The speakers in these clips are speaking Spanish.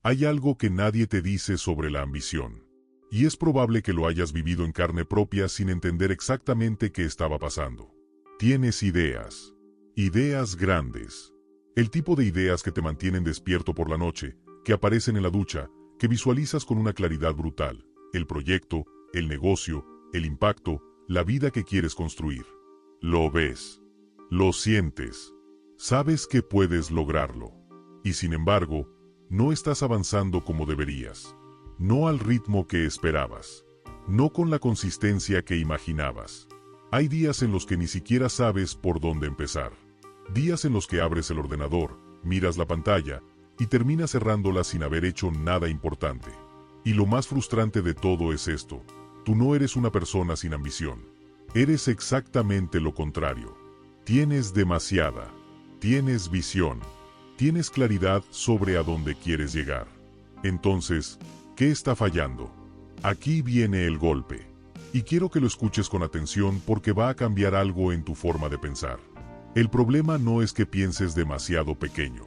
Hay algo que nadie te dice sobre la ambición. Y es probable que lo hayas vivido en carne propia sin entender exactamente qué estaba pasando. Tienes ideas. Ideas grandes. El tipo de ideas que te mantienen despierto por la noche, que aparecen en la ducha, que visualizas con una claridad brutal. El proyecto, el negocio, el impacto, la vida que quieres construir. Lo ves. Lo sientes. Sabes que puedes lograrlo. Y sin embargo, no estás avanzando como deberías. No al ritmo que esperabas. No con la consistencia que imaginabas. Hay días en los que ni siquiera sabes por dónde empezar. Días en los que abres el ordenador, miras la pantalla y terminas cerrándola sin haber hecho nada importante. Y lo más frustrante de todo es esto: tú no eres una persona sin ambición. Eres exactamente lo contrario. Tienes demasiada. Tienes visión. Tienes claridad sobre a dónde quieres llegar. Entonces, ¿qué está fallando? Aquí viene el golpe. Y quiero que lo escuches con atención porque va a cambiar algo en tu forma de pensar. El problema no es que pienses demasiado pequeño.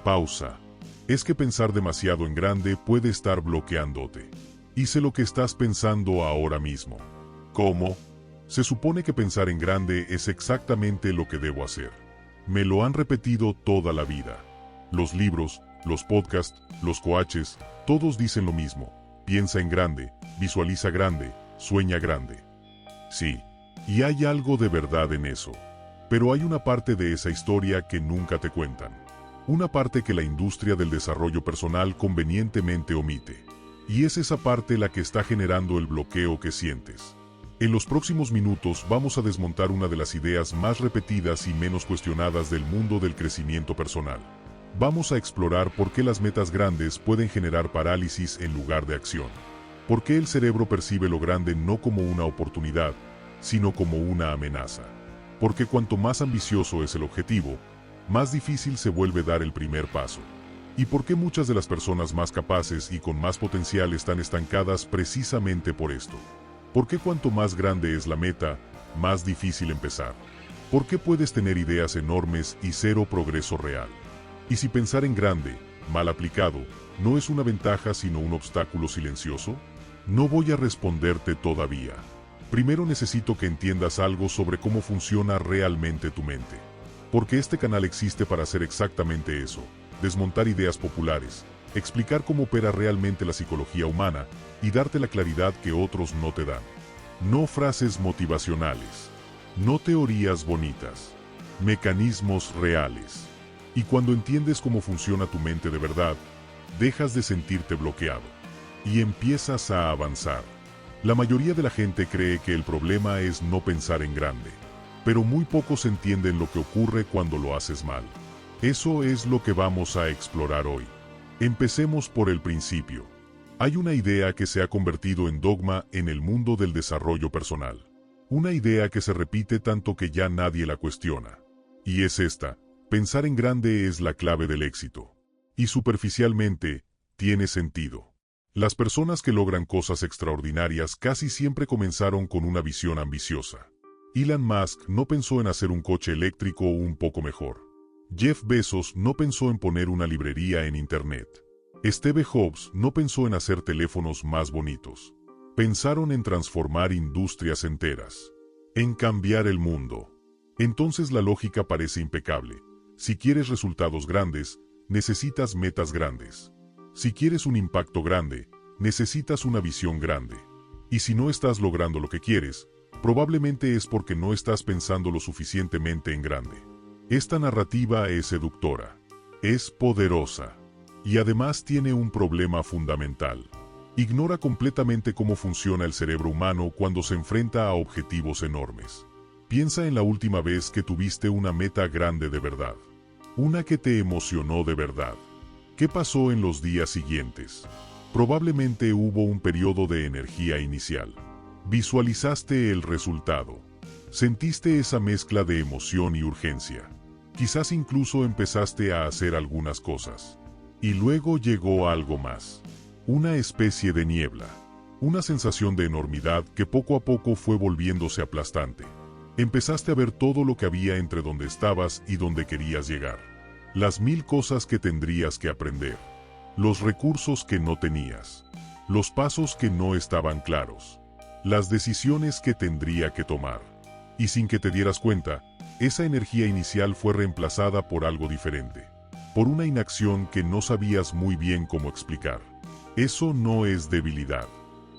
Pausa. Es que pensar demasiado en grande puede estar bloqueándote. Y sé lo que estás pensando ahora mismo. ¿Cómo? Se supone que pensar en grande es exactamente lo que debo hacer. Me lo han repetido toda la vida. Los libros, los podcasts, los coaches, todos dicen lo mismo. Piensa en grande, visualiza grande, sueña grande. Sí, y hay algo de verdad en eso. Pero hay una parte de esa historia que nunca te cuentan. Una parte que la industria del desarrollo personal convenientemente omite. Y es esa parte la que está generando el bloqueo que sientes. En los próximos minutos vamos a desmontar una de las ideas más repetidas y menos cuestionadas del mundo del crecimiento personal. Vamos a explorar por qué las metas grandes pueden generar parálisis en lugar de acción. Por qué el cerebro percibe lo grande no como una oportunidad, sino como una amenaza. Porque cuanto más ambicioso es el objetivo, más difícil se vuelve dar el primer paso. Y por qué muchas de las personas más capaces y con más potencial están estancadas precisamente por esto. ¿Por qué cuanto más grande es la meta, más difícil empezar? ¿Por qué puedes tener ideas enormes y cero progreso real? Y si pensar en grande, mal aplicado, no es una ventaja sino un obstáculo silencioso, no voy a responderte todavía. Primero necesito que entiendas algo sobre cómo funciona realmente tu mente. Porque este canal existe para hacer exactamente eso: desmontar ideas populares, explicar cómo opera realmente la psicología humana y darte la claridad que otros no te dan. No frases motivacionales, no teorías bonitas, mecanismos reales. Y cuando entiendes cómo funciona tu mente de verdad, dejas de sentirte bloqueado y empiezas a avanzar. La mayoría de la gente cree que el problema es no pensar en grande, pero muy pocos entienden lo que ocurre cuando lo haces mal. Eso es lo que vamos a explorar hoy. Empecemos por el principio. Hay una idea que se ha convertido en dogma en el mundo del desarrollo personal. Una idea que se repite tanto que ya nadie la cuestiona. Y es esta: pensar en grande es la clave del éxito. Y superficialmente, tiene sentido. Las personas que logran cosas extraordinarias casi siempre comenzaron con una visión ambiciosa. Elon Musk no pensó en hacer un coche eléctrico un poco mejor. Jeff Bezos no pensó en poner una librería en Internet. Steve Jobs no pensó en hacer teléfonos más bonitos. Pensaron en transformar industrias enteras. En cambiar el mundo. Entonces la lógica parece impecable. Si quieres resultados grandes, necesitas metas grandes. Si quieres un impacto grande, necesitas una visión grande. Y si no estás logrando lo que quieres, probablemente es porque no estás pensando lo suficientemente en grande. Esta narrativa es seductora, es poderosa, y además tiene un problema fundamental. Ignora completamente cómo funciona el cerebro humano cuando se enfrenta a objetivos enormes. Piensa en la última vez que tuviste una meta grande de verdad. Una que te emocionó de verdad. ¿Qué pasó en los días siguientes? Probablemente hubo un periodo de energía inicial. Visualizaste el resultado. Sentiste esa mezcla de emoción y urgencia. Quizás incluso empezaste a hacer algunas cosas. Y luego llegó algo más. Una especie de niebla. Una sensación de enormidad que poco a poco fue volviéndose aplastante. Empezaste a ver todo lo que había entre donde estabas y donde querías llegar. Las 1000 cosas que tendrías que aprender. los recursos que no tenías, los pasos que no estaban claros, las decisiones que tendría que tomar. Y sin que te dieras cuenta, esa energía inicial fue reemplazada por algo diferente, por una inacción que no sabías muy bien cómo explicar. Eso no es debilidad,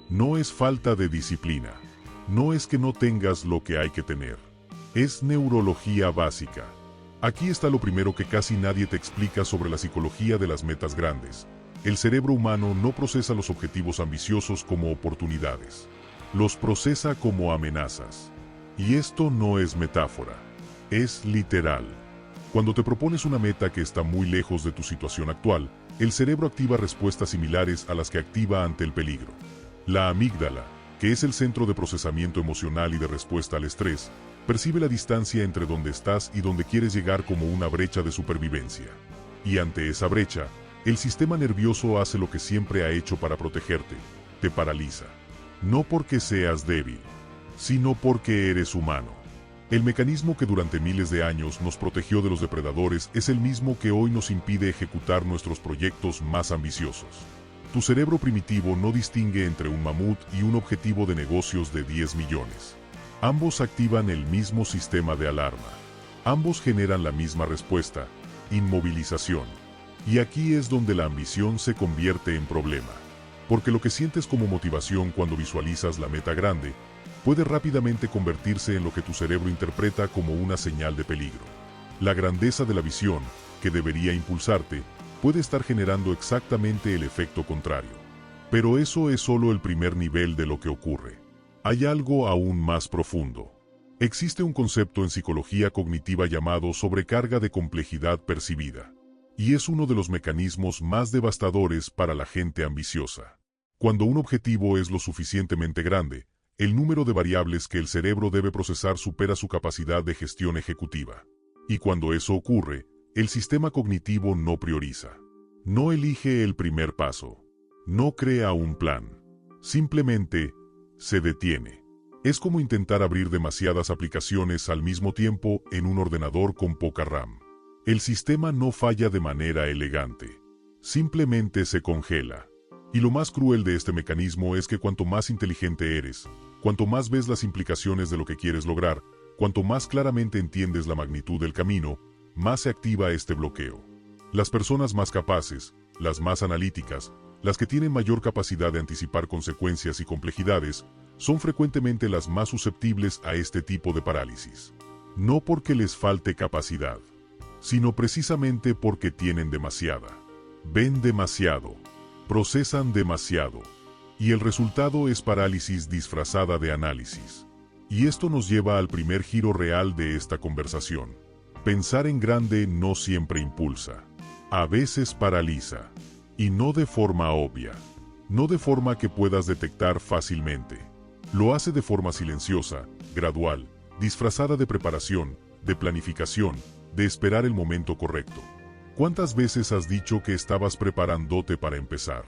no es falta de disciplina, no es que no tengas lo que hay que tener, es neurología básica. Aquí está lo primero que casi nadie te explica sobre la psicología de las metas grandes. El cerebro humano no procesa los objetivos ambiciosos como oportunidades, los procesa como amenazas. Y esto no es metáfora, es literal. Cuando te propones una meta que está muy lejos de tu situación actual, el cerebro activa respuestas similares a las que activa ante el peligro. La amígdala, que es el centro de procesamiento emocional y de respuesta al estrés, percibe la distancia entre donde estás y donde quieres llegar como una brecha de supervivencia. Y ante esa brecha, el sistema nervioso hace lo que siempre ha hecho para protegerte, te paraliza. No porque seas débil, sino porque eres humano. El mecanismo que durante miles de años nos protegió de los depredadores es el mismo que hoy nos impide ejecutar nuestros proyectos más ambiciosos. Tu cerebro primitivo no distingue entre un mamut y un objetivo de negocios de 10 millones. Ambos activan el mismo sistema de alarma. Ambos generan la misma respuesta, inmovilización. Y aquí es donde la ambición se convierte en problema. Porque lo que sientes como motivación cuando visualizas la meta grande, puede rápidamente convertirse en lo que tu cerebro interpreta como una señal de peligro. La grandeza de la visión, que debería impulsarte, puede estar generando exactamente el efecto contrario. Pero eso es solo el primer nivel de lo que ocurre. Hay algo aún más profundo. Existe un concepto en psicología cognitiva llamado sobrecarga de complejidad percibida. Y es uno de los mecanismos más devastadores para la gente ambiciosa. Cuando un objetivo es lo suficientemente grande, el número de variables que el cerebro debe procesar supera su capacidad de gestión ejecutiva. Y cuando eso ocurre, el sistema cognitivo no prioriza. No elige el primer paso. No crea un plan. Simplemente se detiene. Es como intentar abrir demasiadas aplicaciones al mismo tiempo en un ordenador con poca RAM. El sistema no falla de manera elegante. Simplemente se congela. Y lo más cruel de este mecanismo es que cuanto más inteligente eres, cuanto más ves las implicaciones de lo que quieres lograr, cuanto más claramente entiendes la magnitud del camino, más se activa este bloqueo. Las personas más capaces, las más analíticas, las que tienen mayor capacidad de anticipar consecuencias y complejidades, son frecuentemente las más susceptibles a este tipo de parálisis. No porque les falte capacidad, sino precisamente porque tienen demasiada. Ven demasiado, procesan demasiado, y el resultado es parálisis disfrazada de análisis. Y esto nos lleva al primer giro real de esta conversación. Pensar en grande no siempre impulsa. A veces paraliza. Y no de forma obvia. No de forma que puedas detectar fácilmente. Lo hace de forma silenciosa, gradual, disfrazada de preparación, de planificación, de esperar el momento correcto. ¿Cuántas veces has dicho que estabas preparándote para empezar?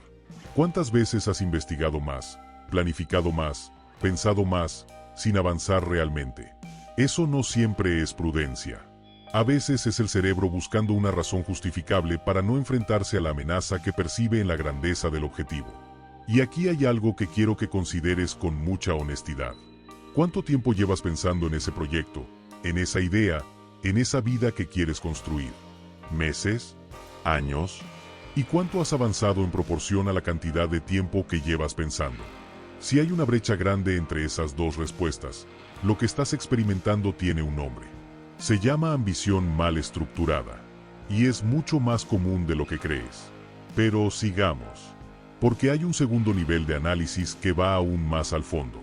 ¿Cuántas veces has investigado más, planificado más, pensado más, sin avanzar realmente? Eso no siempre es prudencia. A veces es el cerebro buscando una razón justificable para no enfrentarse a la amenaza que percibe en la grandeza del objetivo. Y aquí hay algo que quiero que consideres con mucha honestidad. ¿Cuánto tiempo llevas pensando en ese proyecto, en esa idea, en esa vida que quieres construir? ¿Meses? ¿Años? ¿Y cuánto has avanzado en proporción a la cantidad de tiempo que llevas pensando? Si hay una brecha grande entre esas dos respuestas, lo que estás experimentando tiene un nombre. Se llama ambición mal estructurada, y es mucho más común de lo que crees. Pero sigamos, porque hay un segundo nivel de análisis que va aún más al fondo.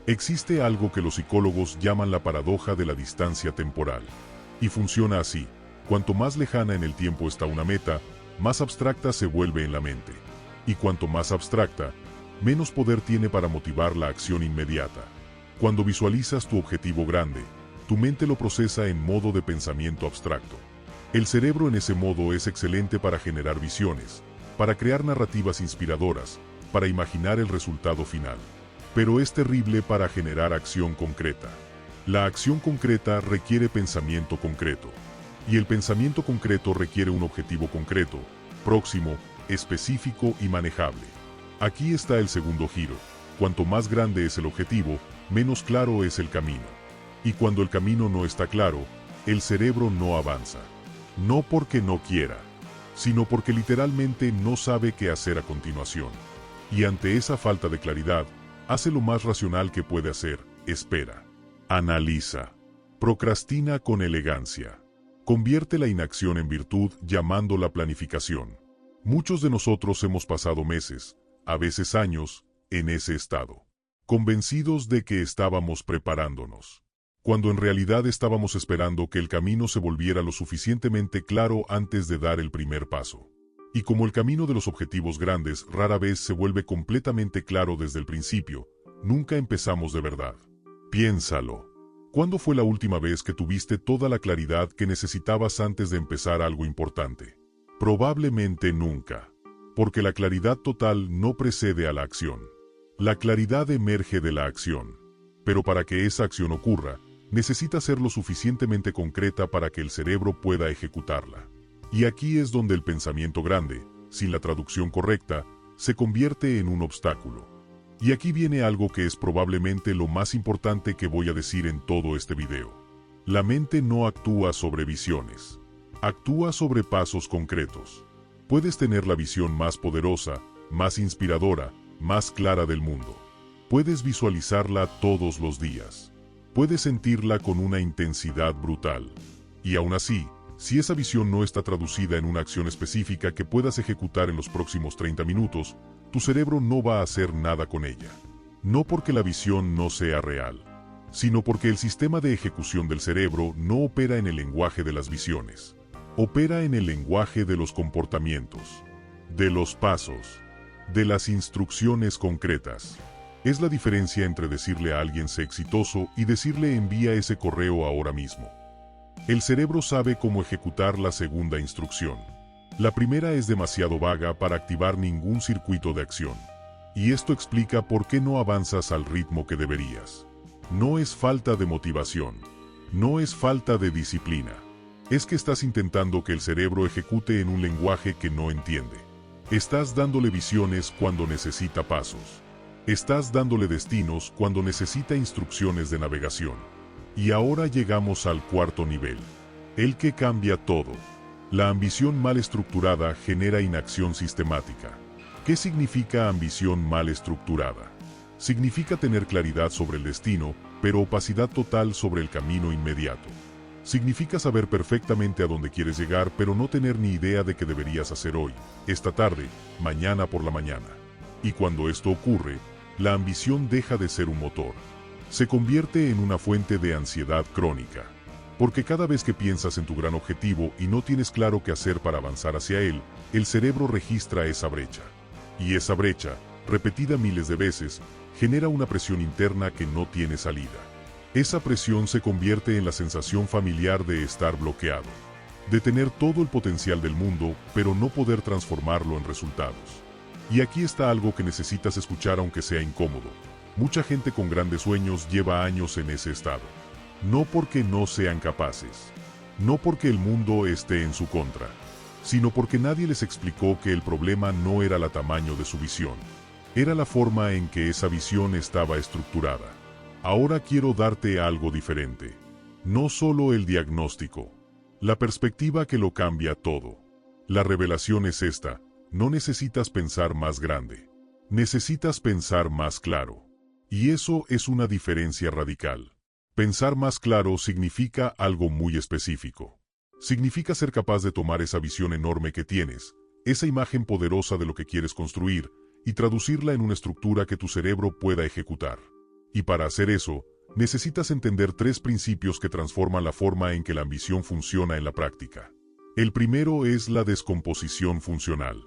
Existe algo que los psicólogos llaman la paradoja de la distancia temporal. Y funciona así: cuanto más lejana en el tiempo está una meta, más abstracta se vuelve en la mente. Y cuanto más abstracta, menos poder tiene para motivar la acción inmediata. Cuando visualizas tu objetivo grande, tu mente lo procesa en modo de pensamiento abstracto. El cerebro en ese modo es excelente para generar visiones, para crear narrativas inspiradoras, para imaginar el resultado final. Pero es terrible para generar acción concreta. La acción concreta requiere pensamiento concreto. Y el pensamiento concreto requiere un objetivo concreto, próximo, específico y manejable. Aquí está el segundo giro. Cuanto más grande es el objetivo, menos claro es el camino. Y cuando el camino no está claro, el cerebro no avanza. No porque no quiera, sino porque literalmente no sabe qué hacer a continuación. Y ante esa falta de claridad, hace lo más racional que puede hacer: espera, analiza, procrastina con elegancia. Convierte la inacción en virtud llamándola planificación. Muchos de nosotros hemos pasado meses, a veces años, en ese estado, convencidos de que estábamos preparándonos, cuando en realidad estábamos esperando que el camino se volviera lo suficientemente claro antes de dar el primer paso. Y como el camino de los objetivos grandes rara vez se vuelve completamente claro desde el principio, nunca empezamos de verdad. Piénsalo. ¿Cuándo fue la última vez que tuviste toda la claridad que necesitabas antes de empezar algo importante? Probablemente nunca, porque la claridad total no precede a la acción. La claridad emerge de la acción, pero para que esa acción ocurra, necesita ser lo suficientemente concreta para que el cerebro pueda ejecutarla. Y aquí es donde el pensamiento grande, sin la traducción correcta, se convierte en un obstáculo. Y aquí viene algo que es probablemente lo más importante que voy a decir en todo este video. La mente no actúa sobre visiones. Actúa sobre pasos concretos. Puedes tener la visión más poderosa, más inspiradora, más clara del mundo. Puedes visualizarla todos los días. Puedes sentirla con una intensidad brutal. Y aún así, si esa visión no está traducida en una acción específica que puedas ejecutar en los próximos 30 minutos, tu cerebro no va a hacer nada con ella. No porque la visión no sea real, sino porque el sistema de ejecución del cerebro no opera en el lenguaje de las visiones. Opera en el lenguaje de los comportamientos, de los pasos, de las instrucciones concretas. Es la diferencia entre decirle a alguien sé exitoso y decirle envía ese correo ahora mismo. El cerebro sabe cómo ejecutar la segunda instrucción. La primera es demasiado vaga para activar ningún circuito de acción. Y esto explica por qué no avanzas al ritmo que deberías. No es falta de motivación. No es falta de disciplina. Es que estás intentando que el cerebro ejecute en un lenguaje que no entiende. Estás dándole visiones cuando necesita pasos. Estás dándole destinos cuando necesita instrucciones de navegación. Y ahora llegamos al cuarto nivel. El que cambia todo. La ambición mal estructurada genera inacción sistemática. ¿Qué significa ambición mal estructurada? Significa tener claridad sobre el destino, pero opacidad total sobre el camino inmediato. Significa saber perfectamente a dónde quieres llegar, pero no tener ni idea de qué deberías hacer hoy, esta tarde, mañana por la mañana. Y cuando esto ocurre, la ambición deja de ser un motor. Se convierte en una fuente de ansiedad crónica. Porque cada vez que piensas en tu gran objetivo y no tienes claro qué hacer para avanzar hacia él, el cerebro registra esa brecha. Y esa brecha, repetida miles de veces, genera una presión interna que no tiene salida. Esa presión se convierte en la sensación familiar de estar bloqueado, de tener todo el potencial del mundo, pero no poder transformarlo en resultados. Y aquí está algo que necesitas escuchar aunque sea incómodo. Mucha gente con grandes sueños lleva años en ese estado. No porque no sean capaces, no porque el mundo esté en su contra, sino porque nadie les explicó que el problema no era el tamaño de su visión, era la forma en que esa visión estaba estructurada. Ahora quiero darte algo diferente. No solo el diagnóstico, la perspectiva que lo cambia todo. La revelación es esta: no necesitas pensar más grande, necesitas pensar más claro. Y eso es una diferencia radical. Pensar más claro significa algo muy específico. Significa ser capaz de tomar esa visión enorme que tienes, esa imagen poderosa de lo que quieres construir, y traducirla en una estructura que tu cerebro pueda ejecutar. Y para hacer eso, necesitas entender 3 principios que transforman la forma en que la ambición funciona en la práctica. El primero es la descomposición funcional.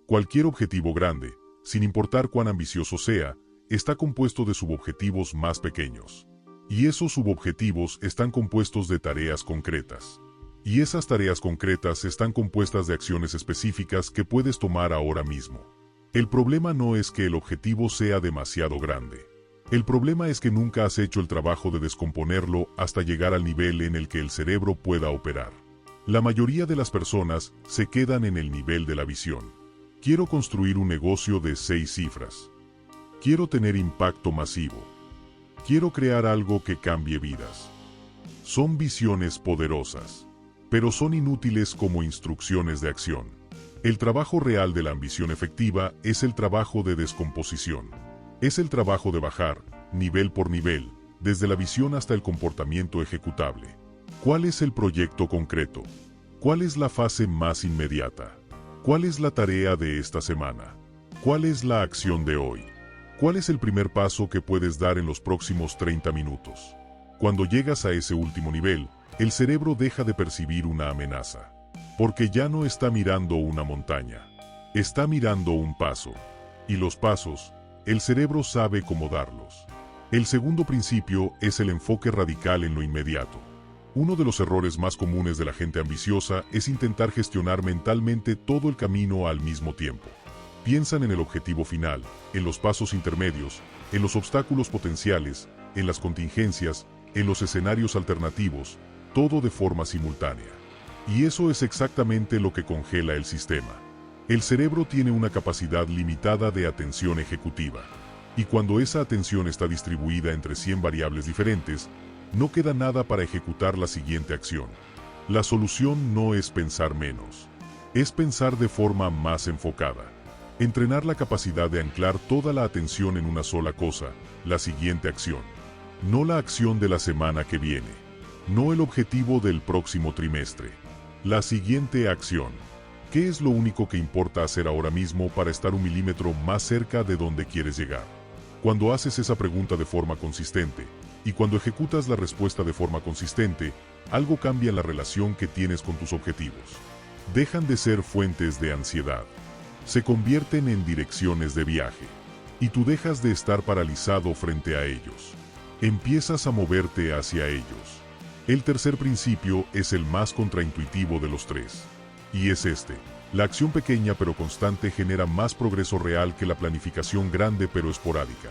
Cualquier objetivo grande, sin importar cuán ambicioso sea, está compuesto de subobjetivos más pequeños. Y esos subobjetivos están compuestos de tareas concretas. Y esas tareas concretas están compuestas de acciones específicas que puedes tomar ahora mismo. El problema no es que el objetivo sea demasiado grande. El problema es que nunca has hecho el trabajo de descomponerlo hasta llegar al nivel en el que el cerebro pueda operar. La mayoría de las personas se quedan en el nivel de la visión. Quiero construir un negocio de 6 cifras. Quiero tener impacto masivo. Quiero crear algo que cambie vidas. Son visiones poderosas, pero son inútiles como instrucciones de acción. El trabajo real de la ambición efectiva es el trabajo de descomposición. Es el trabajo de bajar, nivel por nivel, desde la visión hasta el comportamiento ejecutable. ¿Cuál es el proyecto concreto? ¿Cuál es la fase más inmediata? ¿Cuál es la tarea de esta semana? ¿Cuál es la acción de hoy? ¿Cuál es el primer paso que puedes dar en los próximos 30 minutos? Cuando llegas a ese último nivel, el cerebro deja de percibir una amenaza. Porque ya no está mirando una montaña. Está mirando un paso. Y los pasos, el cerebro sabe cómo darlos. El segundo principio es el enfoque radical en lo inmediato. Uno de los errores más comunes de la gente ambiciosa es intentar gestionar mentalmente todo el camino al mismo tiempo. Piensan en el objetivo final, en los pasos intermedios, en los obstáculos potenciales, en las contingencias, en los escenarios alternativos, todo de forma simultánea. Y eso es exactamente lo que congela el sistema. El cerebro tiene una capacidad limitada de atención ejecutiva. Y cuando esa atención está distribuida entre 100 variables diferentes, no queda nada para ejecutar la siguiente acción. La solución no es pensar menos. Es pensar de forma más enfocada. Entrenar la capacidad de anclar toda la atención en una sola cosa, la siguiente acción. No la acción de la semana que viene. No el objetivo del próximo trimestre. La siguiente acción. ¿Qué es lo único que importa hacer ahora mismo para estar 1 milímetro más cerca de donde quieres llegar? Cuando haces esa pregunta de forma consistente, y cuando ejecutas la respuesta de forma consistente, algo cambia en la relación que tienes con tus objetivos. Dejan de ser fuentes de ansiedad. Se convierten en direcciones de viaje. Y tú dejas de estar paralizado frente a ellos. Empiezas a moverte hacia ellos. El tercer principio es el más contraintuitivo de los tres. Y es este: la acción pequeña pero constante genera más progreso real que la planificación grande pero esporádica.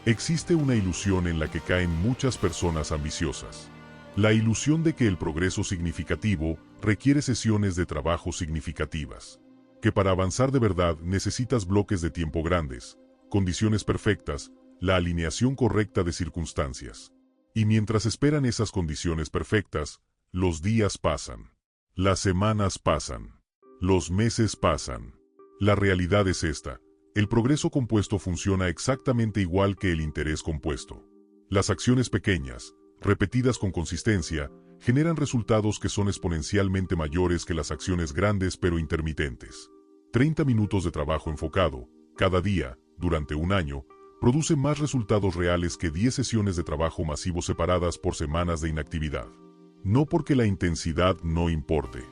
Existe una ilusión en la que caen muchas personas ambiciosas. La ilusión de que el progreso significativo requiere sesiones de trabajo significativas. Que para avanzar de verdad necesitas bloques de tiempo grandes, condiciones perfectas, la alineación correcta de circunstancias. Y mientras esperan esas condiciones perfectas, los días pasan. Las semanas pasan. Los meses pasan. La realidad es esta: el progreso compuesto funciona exactamente igual que el interés compuesto. Las acciones pequeñas, repetidas con consistencia, generan resultados que son exponencialmente mayores que las acciones grandes pero intermitentes. 30 minutos de trabajo enfocado, cada día, durante un año, produce más resultados reales que 10 sesiones de trabajo masivo separadas por semanas de inactividad. No porque la intensidad no importe,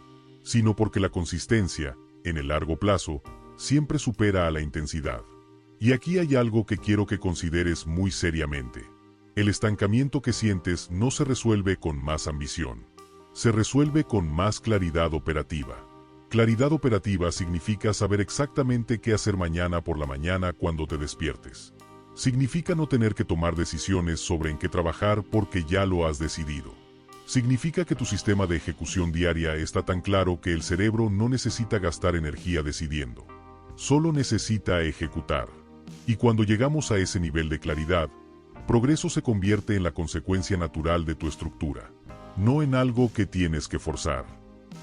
sino porque la consistencia, en el largo plazo, siempre supera a la intensidad. Y aquí hay algo que quiero que consideres muy seriamente. El estancamiento que sientes no se resuelve con más ambición. Se resuelve con más claridad operativa. Claridad operativa significa saber exactamente qué hacer mañana por la mañana cuando te despiertes. Significa no tener que tomar decisiones sobre en qué trabajar porque ya lo has decidido. Significa que tu sistema de ejecución diaria está tan claro que el cerebro no necesita gastar energía decidiendo. Solo necesita ejecutar. Y cuando llegamos a ese nivel de claridad, progreso se convierte en la consecuencia natural de tu estructura. No en algo que tienes que forzar.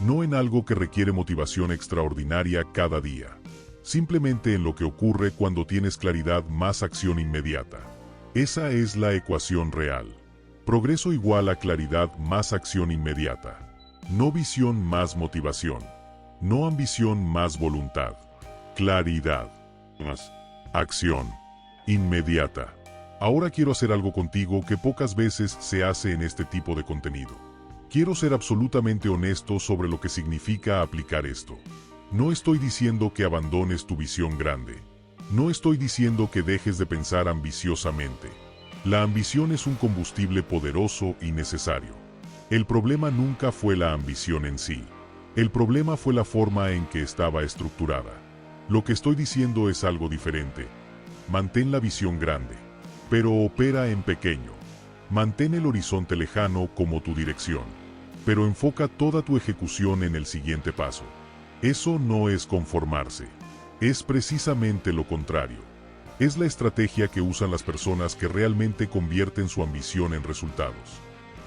No en algo que requiere motivación extraordinaria cada día. Simplemente en lo que ocurre cuando tienes claridad más acción inmediata. Esa es la ecuación real. Progreso igual a claridad más acción inmediata. No visión más motivación. No ambición más voluntad. Claridad más acción inmediata. Ahora quiero hacer algo contigo que pocas veces se hace en este tipo de contenido. Quiero ser absolutamente honesto sobre lo que significa aplicar esto. No estoy diciendo que abandones tu visión grande. No estoy diciendo que dejes de pensar ambiciosamente. La ambición es un combustible poderoso y necesario. El problema nunca fue la ambición en sí. El problema fue la forma en que estaba estructurada. Lo que estoy diciendo es algo diferente. Mantén la visión grande, pero opera en pequeño. Mantén el horizonte lejano como tu dirección, pero enfoca toda tu ejecución en el siguiente paso. Eso no es conformarse. Es precisamente lo contrario. Es la estrategia que usan las personas que realmente convierten su ambición en resultados.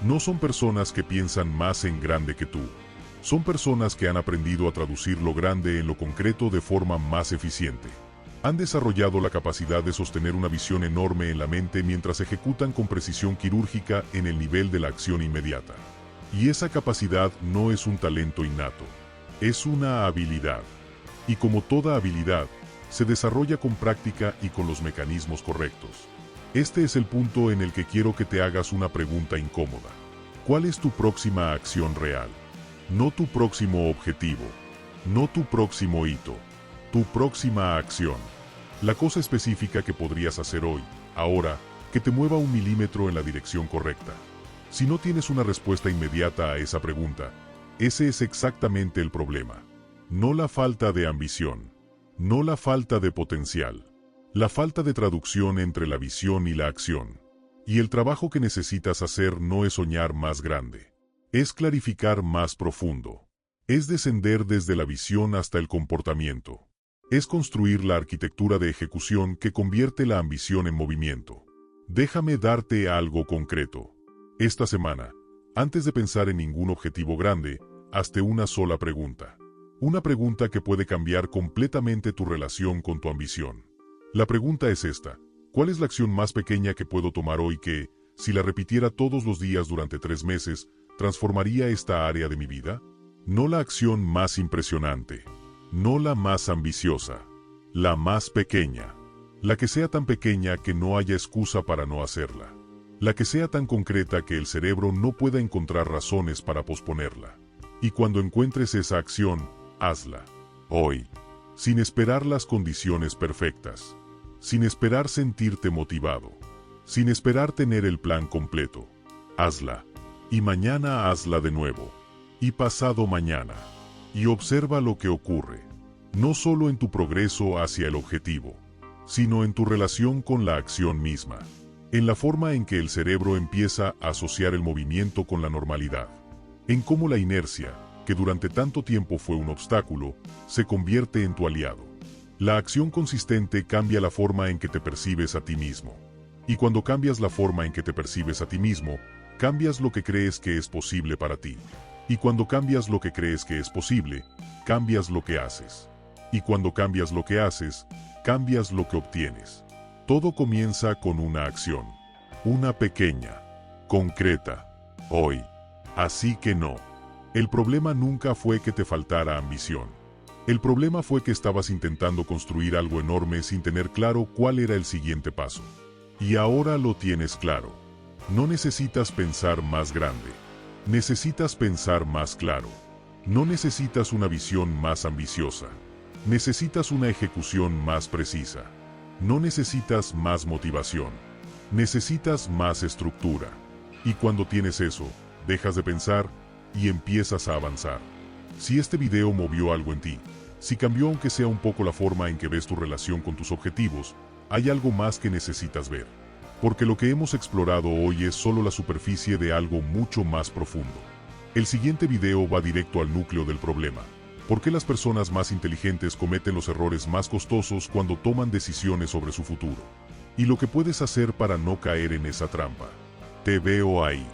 No son personas que piensan más en grande que tú. Son personas que han aprendido a traducir lo grande en lo concreto de forma más eficiente. Han desarrollado la capacidad de sostener una visión enorme en la mente mientras ejecutan con precisión quirúrgica en el nivel de la acción inmediata. Y esa capacidad no es un talento innato, es una habilidad. Y como toda habilidad, se desarrolla con práctica y con los mecanismos correctos. Este es el punto en el que quiero que te hagas una pregunta incómoda. ¿Cuál es tu próxima acción real? No tu próximo objetivo, no tu próximo hito, tu próxima acción. La cosa específica que podrías hacer hoy, ahora, que te mueva 1 milímetro en la dirección correcta. Si no tienes una respuesta inmediata a esa pregunta, ese es exactamente el problema. No la falta de ambición, no la falta de potencial, la falta de traducción entre la visión y la acción. Y el trabajo que necesitas hacer no es soñar más grande, es clarificar más profundo, es descender desde la visión hasta el comportamiento, es construir la arquitectura de ejecución que convierte la ambición en movimiento. Déjame darte algo concreto. Esta semana, antes de pensar en ningún objetivo grande, hazte una sola pregunta. Una pregunta que puede cambiar completamente tu relación con tu ambición. La pregunta es esta: ¿cuál es la acción más pequeña que puedo tomar hoy que, si la repitiera todos los días durante 3 meses, transformaría esta área de mi vida? No la acción más impresionante, no la más ambiciosa, la más pequeña. La que sea tan pequeña que no haya excusa para no hacerla. La que sea tan concreta que el cerebro no pueda encontrar razones para posponerla. Y cuando encuentres esa acción, hazla. Hoy. Sin esperar las condiciones perfectas. Sin esperar sentirte motivado. Sin esperar tener el plan completo. Hazla. Y mañana hazla de nuevo. Y pasado mañana. Y observa lo que ocurre. No solo en tu progreso hacia el objetivo, sino en tu relación con la acción misma. En la forma en que el cerebro empieza a asociar el movimiento con la normalidad. En cómo la inercia, que durante tanto tiempo fue un obstáculo, se convierte en tu aliado. La acción consistente cambia la forma en que te percibes a ti mismo. Y cuando cambias la forma en que te percibes a ti mismo, cambias lo que crees que es posible para ti. Y cuando cambias lo que crees que es posible, cambias lo que haces. Y cuando cambias lo que haces, cambias lo que obtienes. Todo comienza con una acción. Una pequeña, concreta, hoy. Así que no. El problema nunca fue que te faltara ambición. El problema fue que estabas intentando construir algo enorme sin tener claro cuál era el siguiente paso. Y ahora lo tienes claro. No necesitas pensar más grande. Necesitas pensar más claro. No necesitas una visión más ambiciosa. Necesitas una ejecución más precisa. No necesitas más motivación. Necesitas más estructura. Y cuando tienes eso, dejas de pensar y empiezas a avanzar. Si este video movió algo en ti, si cambió aunque sea un poco la forma en que ves tu relación con tus objetivos, hay algo más que necesitas ver. Porque lo que hemos explorado hoy es solo la superficie de algo mucho más profundo. El siguiente video va directo al núcleo del problema. ¿Por qué las personas más inteligentes cometen los errores más costosos cuando toman decisiones sobre su futuro? Y lo que puedes hacer para no caer en esa trampa. Te veo ahí.